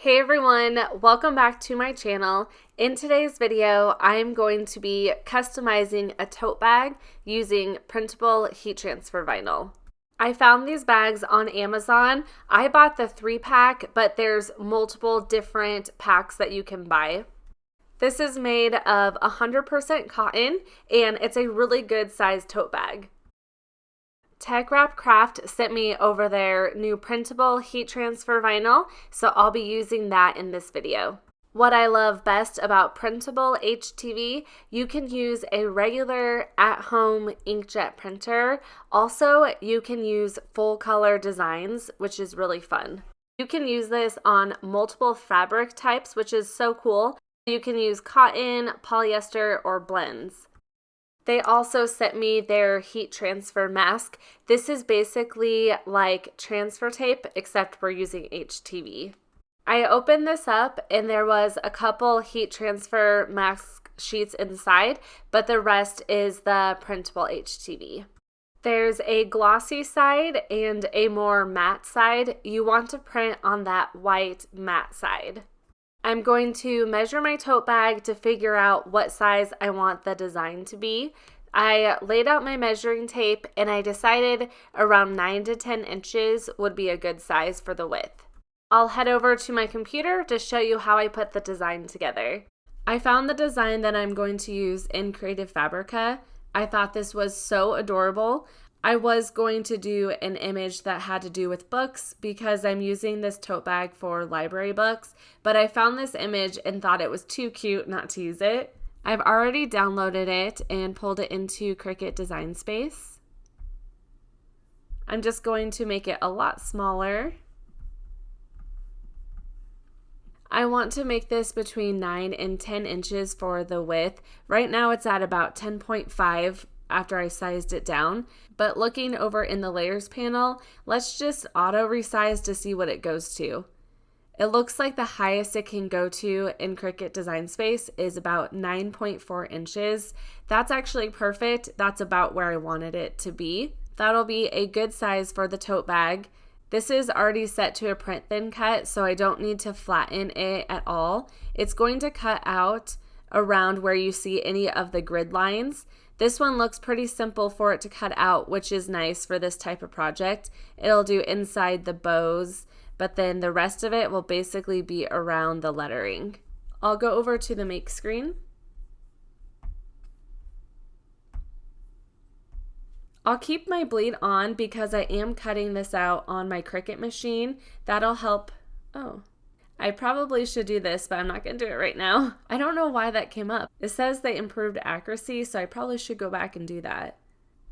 Hey everyone, welcome back to my channel. In today's video, I'm going to be customizing a tote bag using printable heat transfer vinyl. I found these bags on Amazon. I bought the 3-pack, but there's multiple different packs that you can buy. This is made of 100% cotton and it's a really good sized tote bag. Tech Wrap Craft sent me over their new printable heat transfer vinyl, so I'll be using that in this video. What I love best about printable HTV, you can use a regular at-home inkjet printer. Also, you can use full color designs, which is really fun. You can use this on multiple fabric types, which is so cool. You can use cotton, polyester, or blends. They also sent me their heat transfer mask. This is basically like transfer tape, except we're using HTV. I opened this up and there was a couple heat transfer mask sheets inside, but the rest is the printable HTV. There's a glossy side and a more matte side. You want to print on that white matte side. I'm going to measure my tote bag to figure out what size I want the design to be. I laid out my measuring tape and I decided around 9 to 10 inches would be a good size for the width. I'll head over to my computer to show you how I put the design together. I found the design that I'm going to use in Creative Fabrica. I thought this was so adorable. I was going to do an image that had to do with books because I'm using this tote bag for library books, but I found this image and thought it was too cute not to use it. I've already downloaded it and pulled it into Cricut Design Space. I'm just going to make it a lot smaller. I want to make this between 9 and 10 inches for the width. Right now it's at about 10.5 after I sized it down, but looking over in the layers panel, let's just auto resize to see what it goes to. It looks like the highest it can go to in Cricut Design Space is about 9.4 inches. That's actually perfect. That's about where I wanted it to be. That'll be a good size for the tote bag. This is already set to a print thin cut, so I don't need to flatten it at all. It's going to cut out around where you see any of the grid lines. This one looks pretty simple for it to cut out, which is nice for this type of project. It'll do inside the bows, but then the rest of it will basically be around the lettering. I'll go over to the make screen. I'll keep my bleed on because I am cutting this out on my Cricut machine. That'll help. Oh, I probably should do this, but I'm not going to do it right now. I don't know why that came up. It says they improved accuracy, so I probably should go back and do that.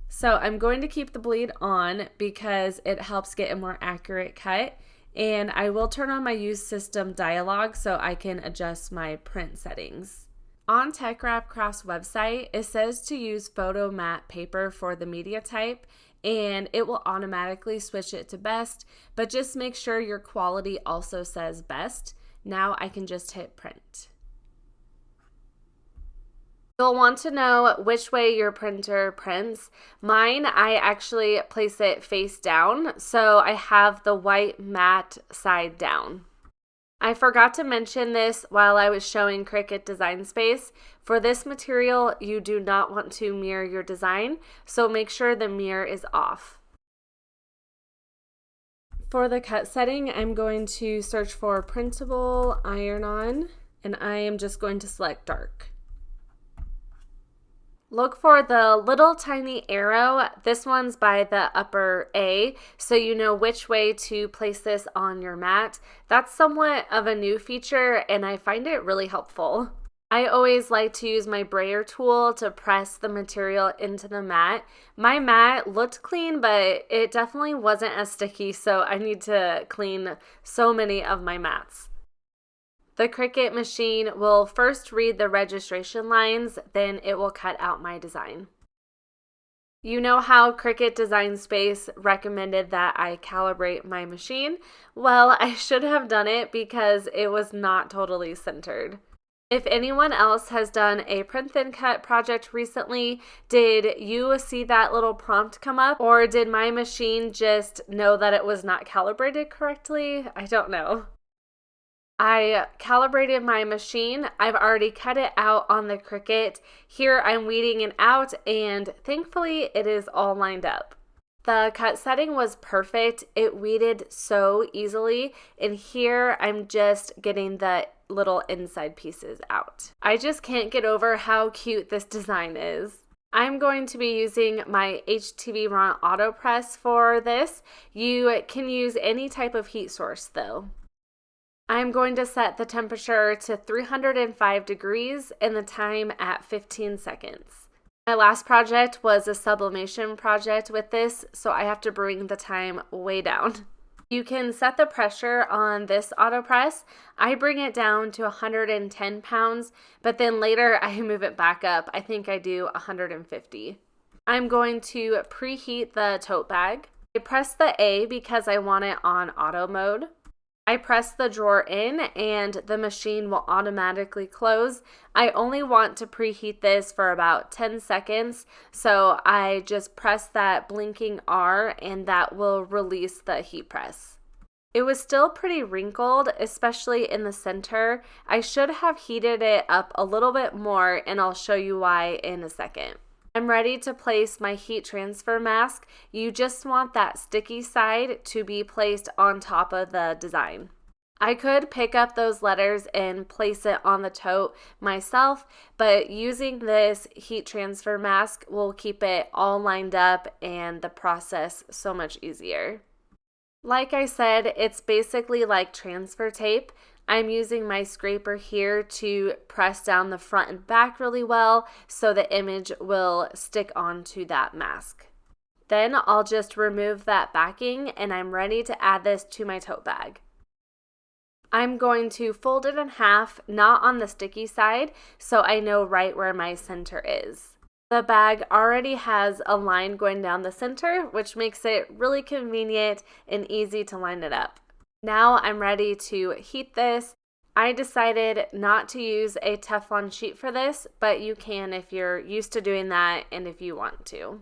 So I'm going to keep the bleed on because it helps get a more accurate cut. And I will turn on my use system dialog so I can adjust my print settings. On Tech Wrap Craft's website, it says to use photo matte paper for the media type, and it will automatically switch it to best, but just make sure your quality also says best. Now I can just hit print. You'll want to know which way your printer prints. Mine, I actually place it face down, so I have the white matte side down. I forgot to mention this while I was showing Cricut Design Space. For this material, you do not want to mirror your design, so make sure the mirror is off. For the cut setting, I'm going to search for printable iron-on, and I am just going to select dark. Look for the little tiny arrow. This one's by the upper A, so you know which way to place this on your mat. That's somewhat of a new feature, and I find it really helpful. I always like to use my brayer tool to press the material into the mat. My mat looked clean, but it definitely wasn't as sticky, so I need to clean so many of my mats. The Cricut machine will first read the registration lines, then it will cut out my design. You know how Cricut Design Space recommended that I calibrate my machine? Well, I should have done it because it was not totally centered. If anyone else has done a print thin cut project recently, did you see that little prompt come up, or did my machine just know that it was not calibrated correctly? I don't know. I calibrated my machine. I've already cut it out on the Cricut. Here I'm weeding it out, and thankfully it is all lined up. The cut setting was perfect. It weeded so easily, and here I'm just getting the little inside pieces out. I just can't get over how cute this design is. I'm going to be using my HTV Ron Auto Press for this. You can use any type of heat source though. I'm going to set the temperature to 305 degrees and the time at 15 seconds. My last project was a sublimation project with this, so I have to bring the time way down. You can set the pressure on this auto press. I bring it down to 110 pounds, but then later I move it back up. I think I do 150. I'm going to preheat the tote bag. I press the A because I want it on auto mode. I press the drawer in and the machine will automatically close. I only want to preheat this for about 10 seconds, so I just press that blinking R and that will release the heat press. It was still pretty wrinkled, especially in the center. I should have heated it up a little bit more, and I'll show you why in a second. I'm ready to place my heat transfer mask. You just want that sticky side to be placed on top of the design. I could pick up those letters and place it on the tote myself, but using this heat transfer mask will keep it all lined up and the process so much easier. Like I said, it's basically like transfer tape. I'm using my scraper here to press down the front and back really well so the image will stick onto that mask. Then I'll just remove that backing and I'm ready to add this to my tote bag. I'm going to fold it in half, not on the sticky side, so I know right where my center is. The bag already has a line going down the center, which makes it really convenient and easy to line it up. Now I'm ready to heat this. I decided not to use a Teflon sheet for this, but you can if you're used to doing that and if you want to.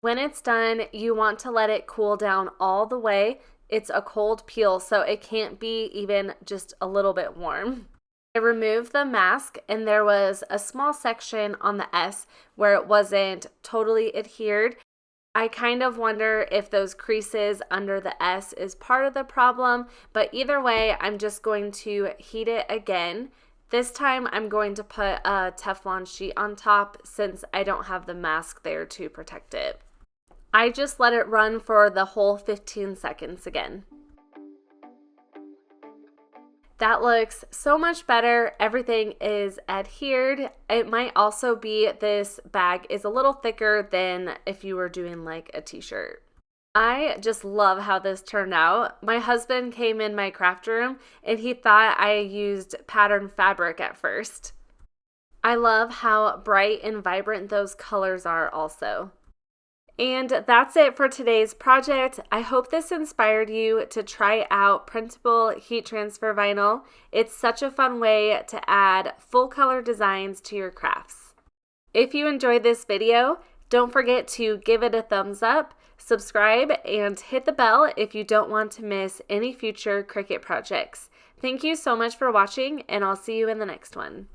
When it's done, you want to let it cool down all the way. It's a cold peel, so it can't be even just a little bit warm. I removed the mask and there was a small section on the S where it wasn't totally adhered. I kind of wonder if those creases under the S is part of the problem, but either way, I'm just going to heat it again. This time I'm going to put a Teflon sheet on top since I don't have the mask there to protect it. I just let it run for the whole 15 seconds again. That looks so much better. Everything is adhered. It might also be this bag is a little thicker than if you were doing like a t-shirt. I just love how this turned out. My husband came in my craft room and he thought I used patterned fabric at first. I love how bright and vibrant those colors are also. And that's it for today's project. I hope this inspired you to try out printable heat transfer vinyl. It's such a fun way to add full color designs to your crafts. If you enjoyed this video, don't forget to give it a thumbs up, subscribe, and hit the bell if you don't want to miss any future Cricut projects. Thank you so much for watching, and I'll see you in the next one.